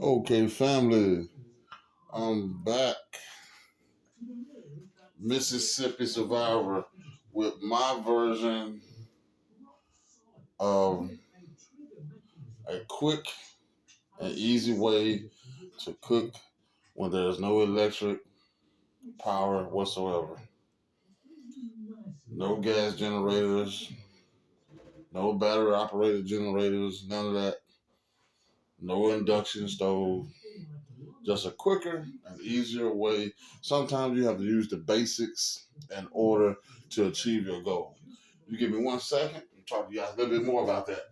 Okay, family, I'm back, Mississippi Survivor, with my version of a quick and easy way to cook when there's no electric power whatsoever. No gas generators, no battery operated generators, none of that. No induction stove. Just a quicker and easier way. Sometimes you have to use the basics in order to achieve your goal. You give me 1 second, I'll talk to you guys a little bit more about that.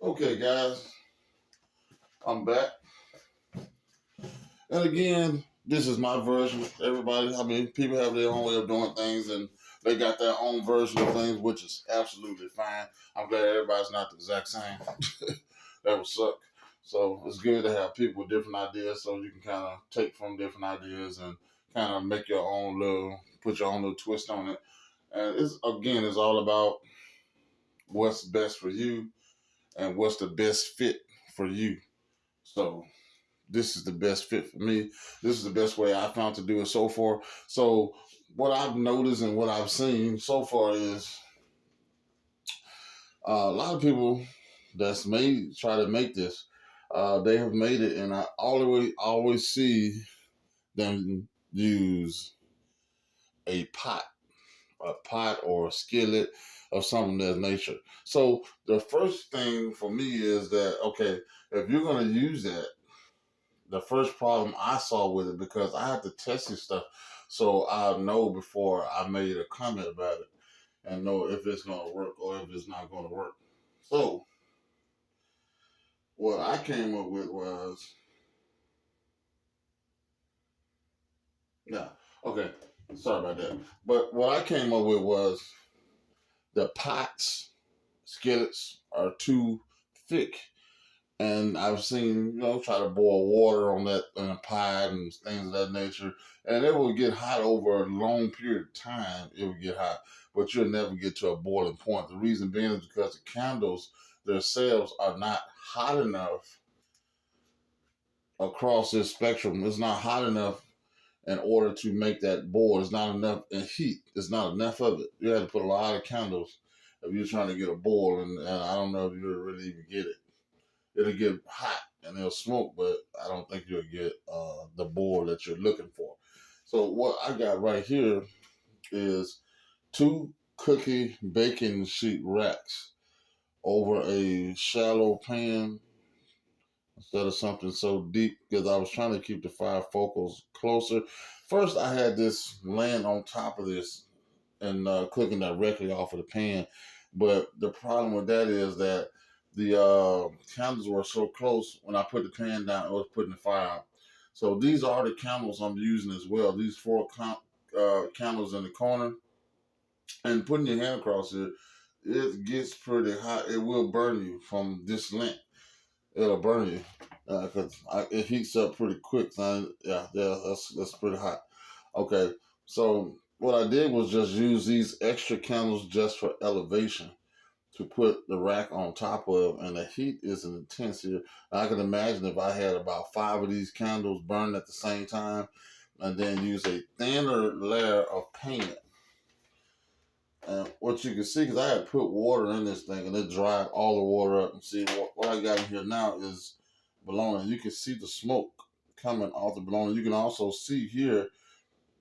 Okay, guys, I'm back. And again, this is my version. Everybody, I mean, people have their own way of doing things, and they got their own version of things, which is absolutely fine. I'm glad everybody's not the exact same. That would suck. So it's good to have people with different ideas, so you can kind of take from different ideas and kind of make your own put your own little twist on it. And it's all about what's best for you and what's the best fit for you. So this is the best fit for me. This is the best way I found to do it so far. So what I've noticed and what I've seen so far is a lot of people that's try to make this. They have made it, and I always see them use a pot or a skillet or something of that nature. So the first thing for me is that, okay, if you're going to use that, the first problem I saw with it, because I had to test this stuff so I know before I made a comment about it and know if it's going to work or if it's not going to work. So what I came up with was, yeah, okay, sorry about that. But what I came up with was the pots, skillets are too thick. And I've seen, try to boil water on that in a pot and things of that nature. And it will get hot over a long period of time. It will get hot, but you'll never get to a boiling point. The reason being is because the candles themselves are not hot enough across this spectrum. It's not hot enough in order to make that boil. It's not enough in heat. It's not enough of it. You have to put a lot of candles if you're trying to get a boil, and I don't know if you'll really even get it. It'll get hot and it'll smoke, but I don't think you'll get the boil that you're looking for. So what I got right here is 2 cookie baking sheet racks over a shallow pan instead of something so deep, because I was trying to keep the 5 focals closer. First, I had this laying on top of this and cooking directly off of the pan. But the problem with that is that the candles were so close. When I put the pan down, it was putting the fire out. So these are the candles I'm using as well. These 4 candles in the corner. And putting your hand across it gets pretty hot. It will burn you from this length. It'll burn you because it heats up pretty quick. So that's pretty hot. Okay, so what I did was just use these extra candles just for elevation to put the rack on top of, and the heat is intense here. I can imagine if I had about 5 of these candles burning at the same time, and then use a thinner layer of paint. And what you can see, because I had put water in this thing, and it dried all the water up. And see, what I got in here now is bologna. You can see the smoke coming off the bologna. You can also see here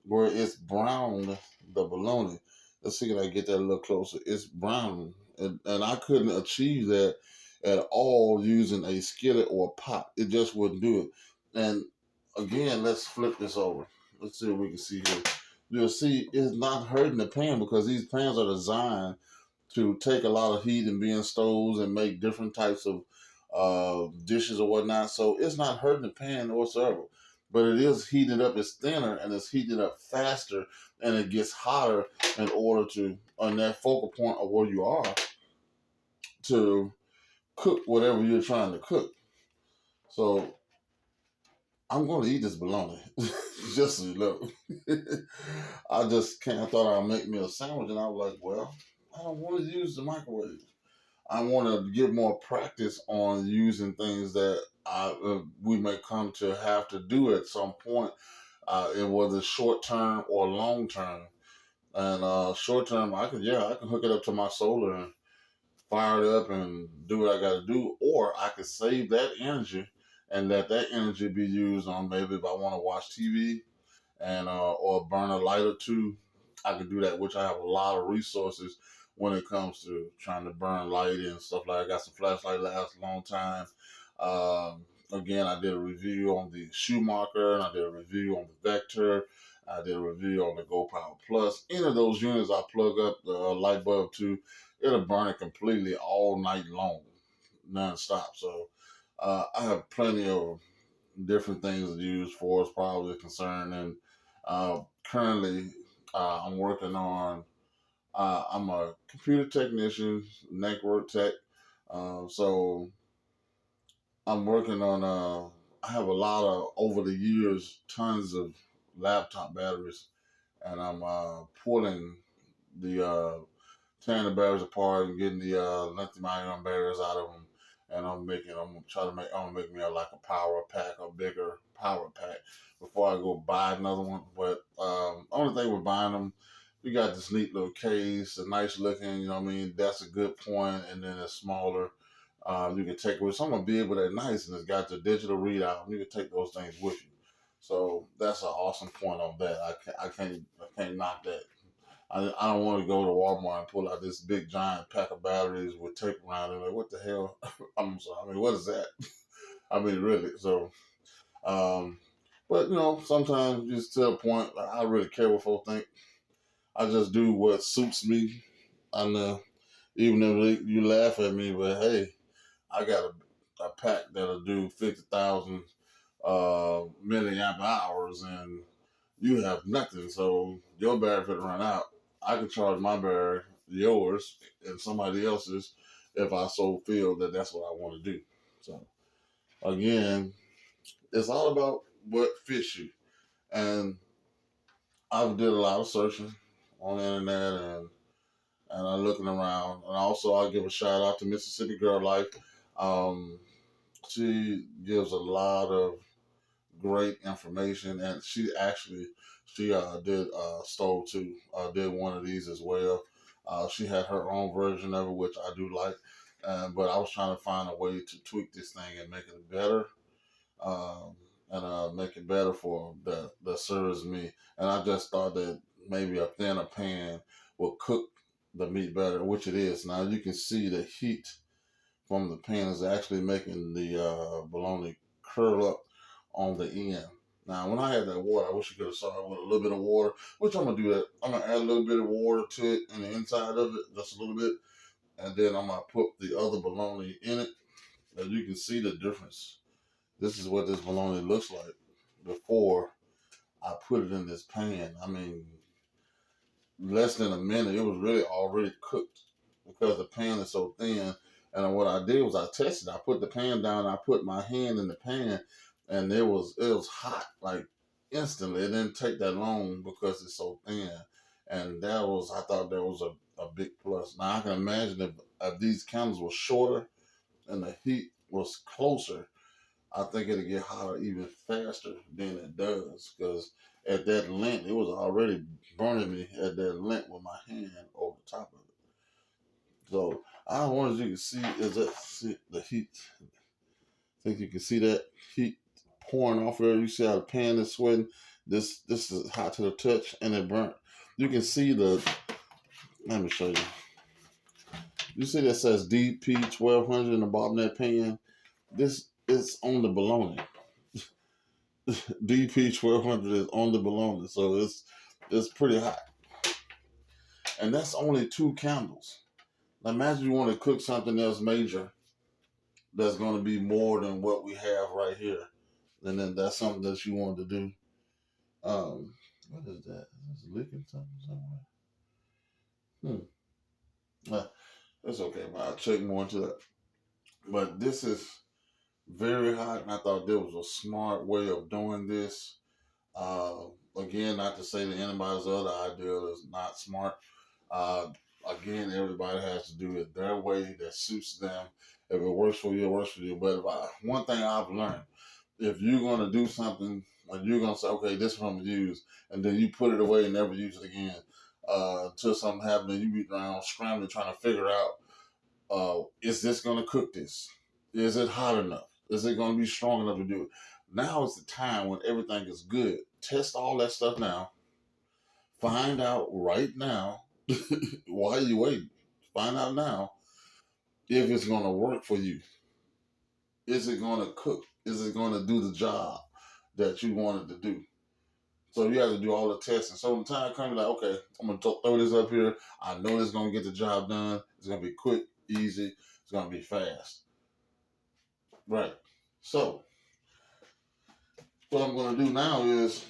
where it's browned the bologna. Let's see if I get that a little closer. It's brown, and I couldn't achieve that at all using a skillet or a pot. It just wouldn't do it. And again, let's flip this over. Let's see what we can see here. You'll see it's not hurting the pan because these pans are designed to take a lot of heat and be in stoves and make different types of dishes or whatnot. So it's not hurting the pan whatsoever. But it is heating up. It's thinner and it's heating up faster, and it gets hotter in order to, on that focal point of where you are, to cook whatever you're trying to cook. So I'm going to eat this bologna. Just so you know. I just can't. I thought I'd make me a sandwich, and I was like, well, I don't want to use the microwave. I want to get more practice on using things that we may come to have to do at some point, whether short term or long term. And short term, I can hook it up to my solar and fire it up and do what I got to do, or I could save that energy and let that energy be used on maybe if I want to watch TV and or burn a light or two. I can do that, which I have a lot of resources when it comes to trying to burn light and stuff like that. I got some flashlight lasts a long time. Again, I did a review on the Schumacher, and I did a review on the Vector. I did a review on the Go Power Plus. Any of those units I plug up the light bulb to, it'll burn it completely all night long, non-stop. So I have plenty of different things to use for as probably concerned. And currently, I'm working on. I'm a computer technician, network tech. So I'm working on. I have a lot of over the years, tons of laptop batteries, and I'm pulling the tearing the batteries apart and getting the lithium ion batteries out of them. And I'm gonna make me like a power pack, a bigger power pack before I go buy another one. But only thing with buying them, we got this neat little case, a nice looking, you know what I mean? That's a good point. And then it's smaller. You can take it with someone big, but they're nice and it's got the digital readout. You can take those things with you. So that's an awesome point on that. I can't knock that. I don't want to go to Walmart and pull out this big giant pack of batteries with tape around it. Like, what the hell? I'm sorry. I mean, what is that? I mean, really. So, um, but sometimes just to a point, like, I really care what folks think. I just do what suits me. And even if you laugh at me, but hey, I got a pack that'll do 50,000 milliamp hours, and you have nothing. So your battery could run out. I can charge my battery, yours, and somebody else's if I so feel that that's what I want to do. So again, it's all about what fits you. And I've did a lot of searching on the internet and I'm looking around. And also I'll give a shout out to Mississippi Girl Life. Um, she gives a lot of great information, and she did stole too. Did one of these as well. She had her own version of it, which I do like. But I was trying to find a way to tweak this thing and make it better, um, and make it better for the serves me. And I just thought that maybe a thinner pan will cook the meat better, which it is. Now you can see the heat from the pan is actually making the bologna curl up on the end. Now, when I had that water, I wish you could have saw it with a little bit of water, which I'm gonna do that. I'm gonna add a little bit of water to it in the inside of it, just a little bit, and then I'm gonna put the other bologna in it, and you can see the difference. This is what this bologna looks like before I put it in this pan. I mean, less than a minute, it was really already cooked because the pan is so thin. And what I did was I tested. I put the pan down. I put my hand in the pan, and it was hot like instantly. It didn't take that long because it's so thin. And I thought that was a big plus. Now I can imagine if these candles were shorter and the heat was closer, I think it'll get hotter even faster than it does because at that length, it was already burning me at that length with my hand over the top of it. So I wanted you to see the heat. Think you can see that heat pouring off there. You see how the pan is sweating. This is hot to the touch and it burnt. You can see the. Let me show you. You see that says DP 1200 in the bottom of that pan. This is on the bologna. DP 1200 is on the bologna, so it's pretty hot, and that's only 2 candles. Now imagine you want to cook something else major that's going to be more than what we have right here, and then that's something that you want to do. What is that? Is this leaking something somewhere? Hmm. Uh, It's okay, man. I'll check more into that. But this is very hot, and I thought there was a smart way of doing this. Uh, Again, not to say that anybody's other idea is not smart. Uh, Again, everybody has to do it their way that suits them. If it works for you, it works for you. But one thing I've learned, if you're going to do something and you're going to say, okay, this one I'm going to use, and then you put it away and never use it again until something happens and you be around scrambling trying to figure out, is this going to cook this? Is it hot enough? Is it going to be strong enough to do it? Now is the time when everything is good. Test all that stuff now. Find out right now. Why are you waiting? Find out now if it's going to work for you. Is it going to cook? Is it going to do the job that you wanted to do? So you have to do all the testing. So when the time comes, like, okay, I'm going to throw this up here. I know it's going to get the job done. It's going to be quick, easy. It's going to be fast. Right. So what I'm going to do now is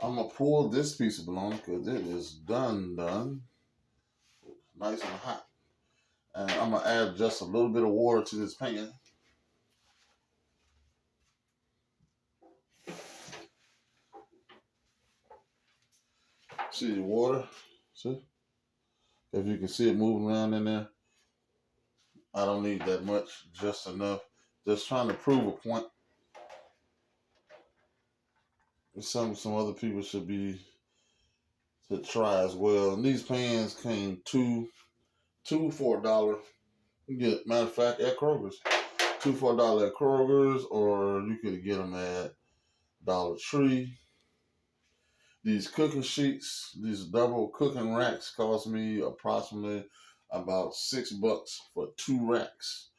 I'm going to pull this piece of bologna because it is done. Nice and hot. And I'm going to add just a little bit of water to this pan. See the water? See? If you can see it moving around in there, I don't need that much, just enough. Just trying to prove a point. Some other people should be to try as well. And these pans came two for $1. You get, matter of fact, at Kroger's. 2 for $1 at Kroger's, or you could get them at Dollar Tree. These cooking sheets, these double cooking racks, cost me approximately about $6 for 2 racks.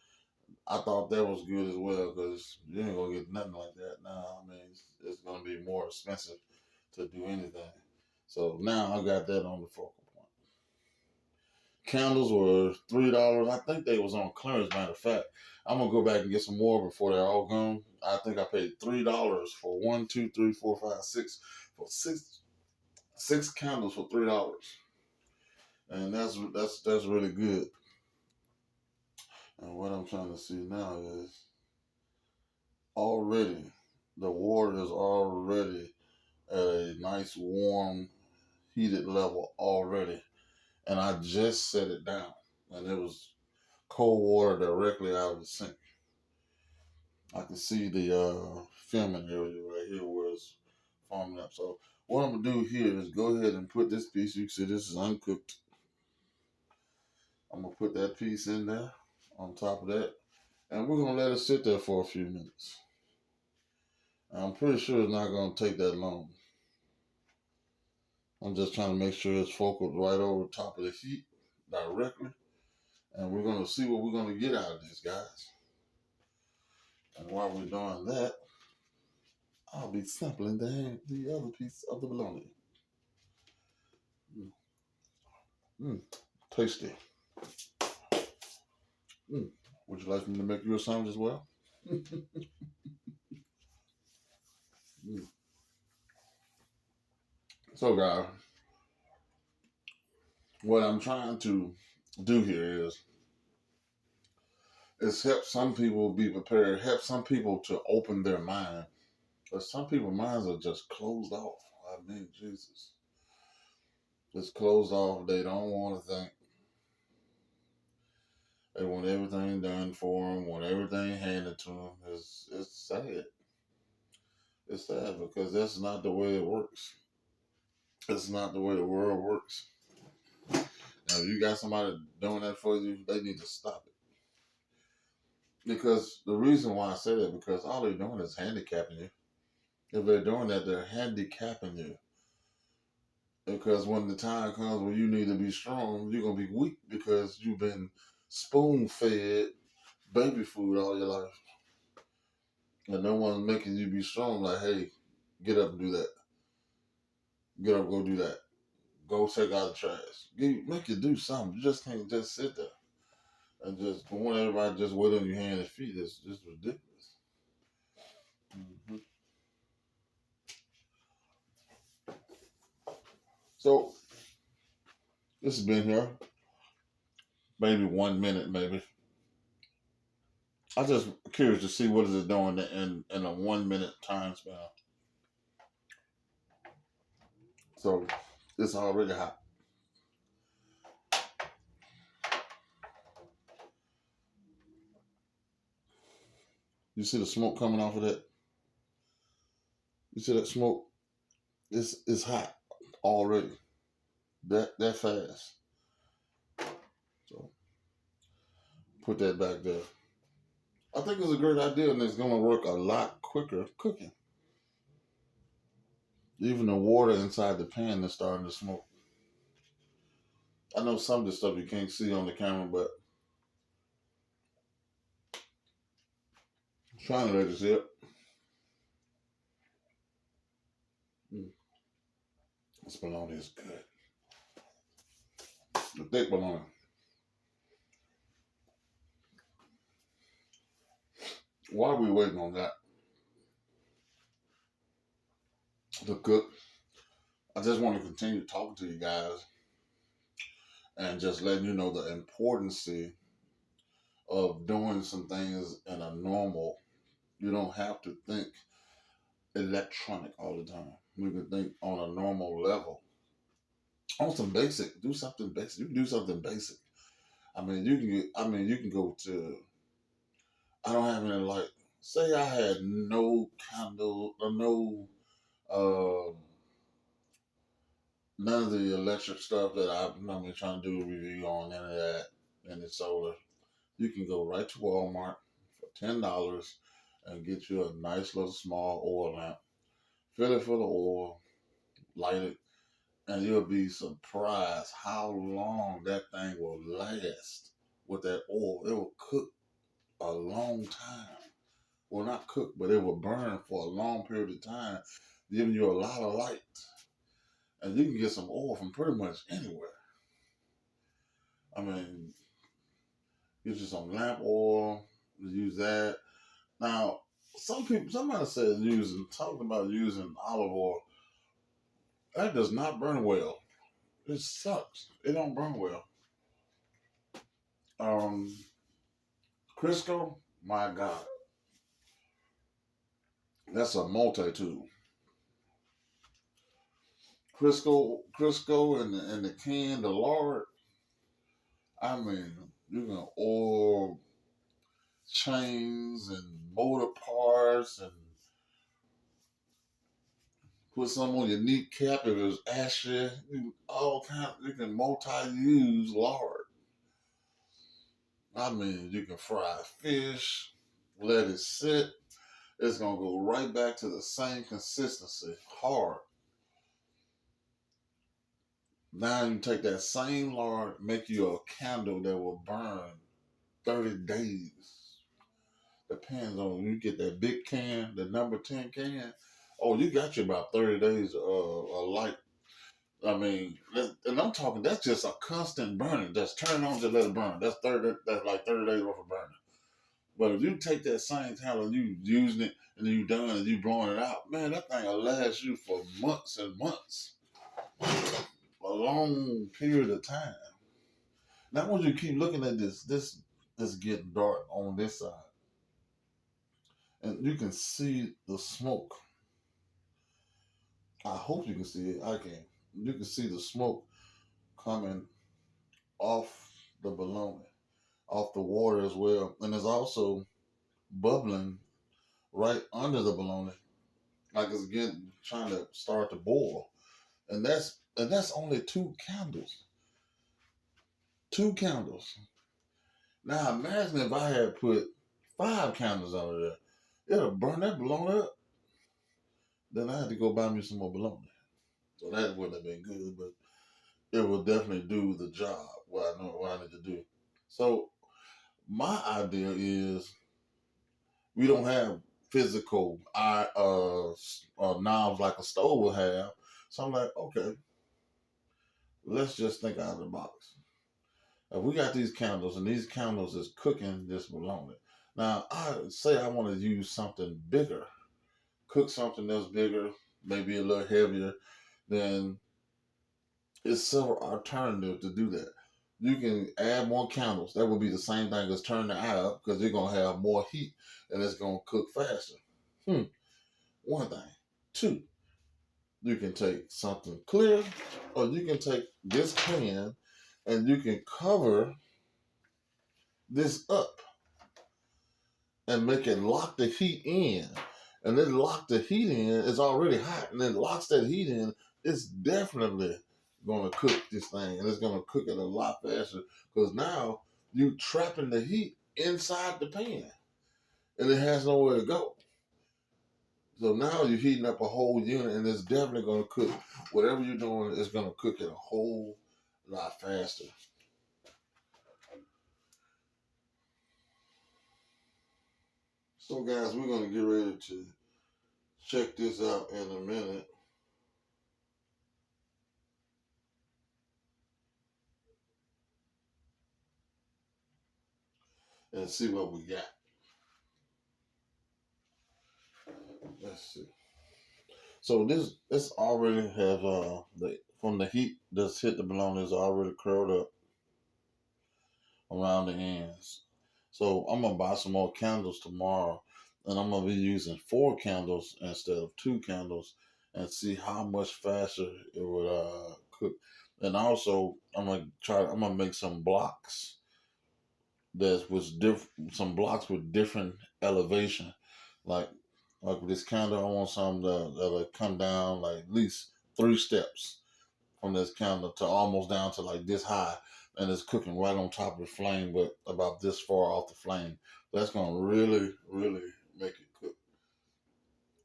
I thought that was good as well because you ain't gonna get nothing like that now. I mean, it's gonna be more expensive to do anything. So now I got that on the focal point. Candles were $3. I think they was on clearance. Matter of fact, I'm gonna go back and get some more before they're all gone. I think I paid $3 for one, two, three, four, five, six, for six candles for $3, and that's really good. And what I'm trying to see now is already the water is already at a nice warm heated level already, and I just set it down, and it was cold water directly out of the sink. I can see the filming area right here where it's forming up. So what I'm gonna do here is go ahead and put this piece. You can see this is uncooked. I'm gonna put that piece in there on top of that, and we're gonna let it sit there for a few minutes. And I'm pretty sure it's not gonna take that long. I'm just trying to make sure it's focused right over top of the heat directly, and we're gonna see what we're gonna get out of this, guys. And while we're doing that, I'll be sampling the other piece of the bologna. Mm, tasty. Mm. Would you like me to make you a sandwich as well? Mm. So, guys, what I'm trying to do here is help some people be prepared, help some people to open their mind. But some people's minds are just closed off. I mean, Jesus. Just closed off. They don't want to think. They want everything done for them, want everything handed to them. It's sad. It's sad because that's not the way it works. It's not the way the world works. Now, if you got somebody doing that for you, they need to stop it. Because the reason why I say that, because all they're doing is handicapping you. If they're doing that, they're handicapping you. Because when the time comes when you need to be strong, you're going to be weak because you've been spoon fed baby food all your life. And no one's making you be strong, like, hey, get up and do that. Get up, go do that. Go take out the trash. Make you do something. You just can't just sit there and just want everybody just wait on your hand and feet. It's just ridiculous. Mm-hmm. So This has been here maybe 1 minute, maybe. I just curious to see what is it doing in a 1 minute time span. So it's already hot. You see the smoke coming off of that? You see that smoke? It's hot already. That fast. So put that back there. I think it's a great idea and it's gonna work a lot quicker cooking. Even the water inside the pan is starting to smoke. I know some of the stuff you can't see on the camera, but I'm trying to let you see it. This bologna is good. The thick bologna. While we waiting on that to cook, I just want to continue talking to you guys and just letting you know the importance of doing some things in a normal. You don't have to think electronic all the time. You can think on a normal level. On some basic, do something basic. You can do something basic. You can go to. I don't have any like. Say I had no candle or no uh, none of the electric stuff that I'm normally trying to do a review on, any of that, any solar. You can go right to Walmart for $10 and get you a nice little small oil lamp. Fill it full of oil, light it, and you'll be surprised how long that thing will last with that oil. It will cook a long time. Well, not cook, but it will burn for a long period of time, giving you a lot of light. And you can get some oil from pretty much anywhere. I mean, get you some lamp oil, use that. Now, somebody said talking about using olive oil. That does not burn well. It sucks. It don't burn well. Um, Crisco, my God, that's a multi-tool. Crisco, and the can, the lard. I mean, you can oil chains and motor parts and put some on your kneecap if it's ashy. All kind. You can multi-use lard. I mean, you can fry fish, let it sit. It's gonna go right back to the same consistency, hard. Now you take that same lard, make you a candle that will burn 30 days. Depends on you get that big can, the number 10 can. Oh, you got you about 30 days of light. I mean, and I'm talking. That's just a constant burning. Just turn on, just let it burn. That's 30. That's like 30 days worth of burning. But if you take that same candle and you using it and you done and you blowing it out, man, that thing will last you for months and months, a long period of time. Now, I want you to keep looking at this is getting dark on this side, and you can see the smoke. I hope you can see it. I can. You can see the smoke coming off the bologna, off the water as well, and it's also bubbling right under the bologna, like it's getting trying to start to boil. And that's only two candles. Two candles. Now imagine if I had put 5 candles under there. It'll burn that bologna up. Then I had to go buy me some more bologna. So that wouldn't have been good, but it will definitely do the job, what I need to do. So my idea is we don't have physical knobs like a stove will have. So I'm like, okay, let's just think out of the box. We got these candles, and these candles is cooking this bologna. Now, I say I want to use something bigger, cook something that's bigger, maybe a little heavier. Then It's several alternatives to do that. You can add more candles. That would be the same thing as turning the eye up because you're gonna have more heat and it's gonna cook faster. Hmm. One thing. Two, you can take something clear, or you can take this pan and you can cover this up and make it lock the heat in. And then lock the heat in, it's already hot, and then locks that heat in, it's definitely gonna cook this thing, and it's gonna cook it a lot faster because now you trapping the heat inside the pan and it has nowhere to go. So now you're heating up a whole unit and it's definitely gonna cook. Whatever you're doing is gonna cook it a whole lot faster. So guys, we're gonna get ready to check this out in a minute and see what we got. Let's see. So this already has the from the heat that's hit the bologna is already curled up around the ends. So I'm gonna buy some more candles tomorrow, and I'm gonna be using 4 candles instead of 2 candles, and see how much faster it would cook. And also I'm gonna make some blocks that was different, some blocks with different elevation, like with this candle. I want some that'll come down like at least 3 steps from this candle to almost down to like this high, and it's cooking right on top of the flame, but about this far off the flame. That's gonna really, really make it cook.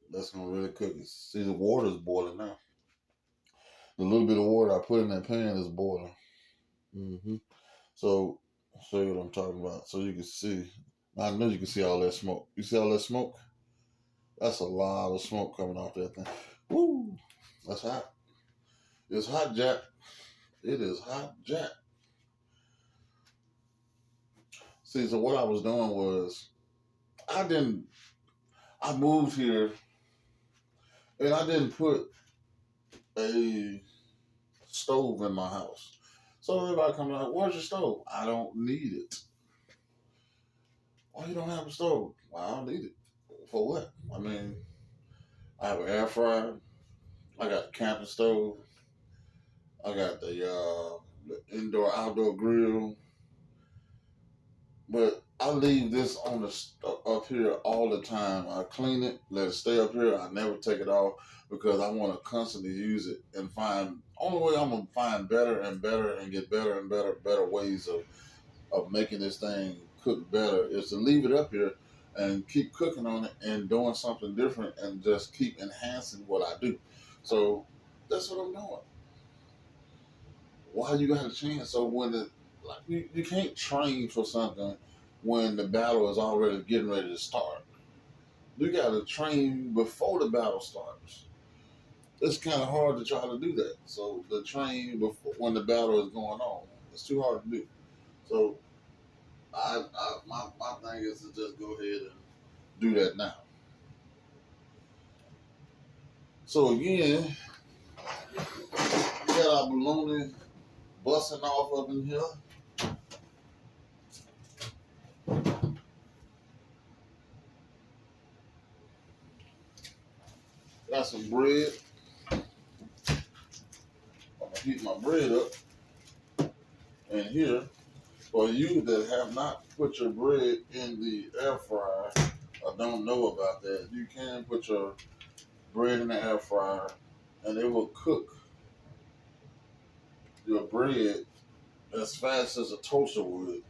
That's gonna really cook it. See, the water is boiling now. The little bit of water I put in that pan is boiling. So, I'll show you what I'm talking about, so you can see. I know you can see all that smoke. You see all that smoke? That's a lot of smoke coming off that thing. Woo! That's hot. It's hot, Jack. It is hot, Jack. See, so what I was doing was I didn't. I moved here and I didn't put a stove in my house. So everybody come like, "Where's your stove?" I don't need it. Why you don't have a stove? Well, I don't need it. For what? I mean, I have an air fryer. I got a camping stove. I got the indoor outdoor grill. But I leave this on up here all the time. I clean it, let it stay up here. I never take it off because I want to constantly use it and find. Only way I'm gonna find better and better and get better and better ways of making this thing cook better is to leave it up here and keep cooking on it and doing something different and just keep enhancing what I do. So that's what I'm doing. Why you got to change? So when you can't train for something when the battle is already getting ready to start. You got to train before the battle starts. It's kind of hard to try to do that. So the train before when the battle is going on, it's too hard to do. So my thing is to just go ahead and do that now. So again, we got our bologna busting off up in here. Got some bread. I'm gonna heat my bread up in here. For you that have not put your bread in the air fryer or don't know about that, you can put your bread in the air fryer and it will cook your bread as fast as a toaster would.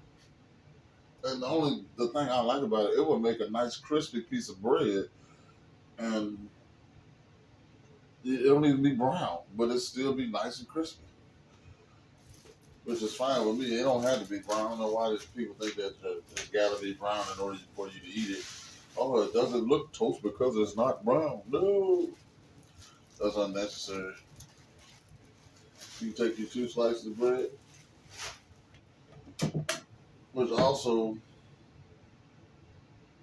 And the thing I like about it, it will make a nice crispy piece of bread, and it don't even be brown, but it still be nice and crispy, which is fine with me. It don't have to be brown. I don't know why these people think that it's got to be brown in order for you to eat it. Oh, it doesn't look toast because it's not brown. No, that's unnecessary. You take your 2 slices of bread, which also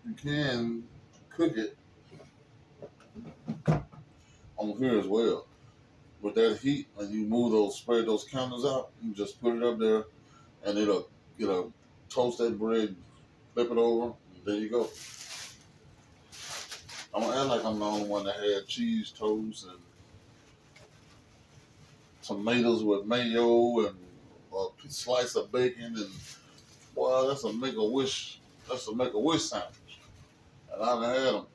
you can cook it on here as well. with that heat, and you move those, spread those candles out, you just put it up there, and it'll toast that bread, flip it over, and there you go. I'm gonna act like I'm the only one that had cheese toast and tomatoes with mayo and a slice of bacon, and boy, that's a make a wish. That's a make a wish sandwich, and I done had them.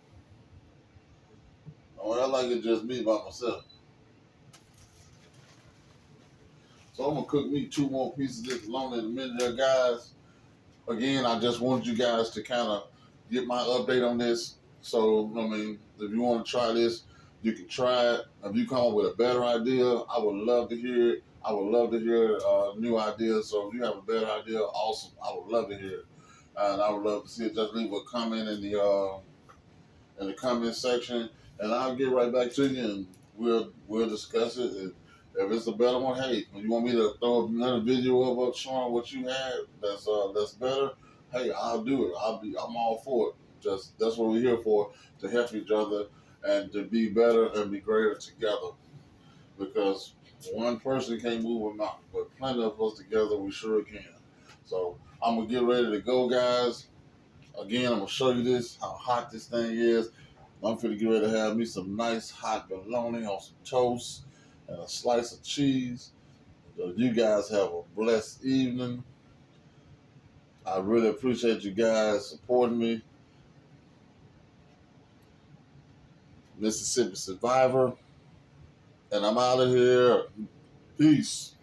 I like it just me by myself. So I'm gonna cook me 2 more pieces of this along in a minute there, guys. Again, I just wanted you guys to kind of get my update on this. So, I mean, if you want to try this, you can try it. If you come up with a better idea, I would love to hear it. I would love to hear new ideas. So if you have a better idea, awesome. I would love to hear it. And I would love to see it. Just leave a comment in the comment section, and I'll get right back to you, and we'll discuss it. And if it's a better one, hey, if you want me to throw another video up showing what you had that's better, hey, I'll do it. I'm all for it. Just that's what we're here for, to help each other and to be better and be greater together. Because one person can't move a mountain, but plenty of us together we sure can. So I'm gonna get ready to go, guys. Again, I'm gonna show you this, how hot this thing is. I'm finna get ready to have me some nice hot bologna on some toast and a slice of cheese. So you guys have a blessed evening. I really appreciate you guys supporting me. Mississippi Survivor. And I'm out of here. Peace.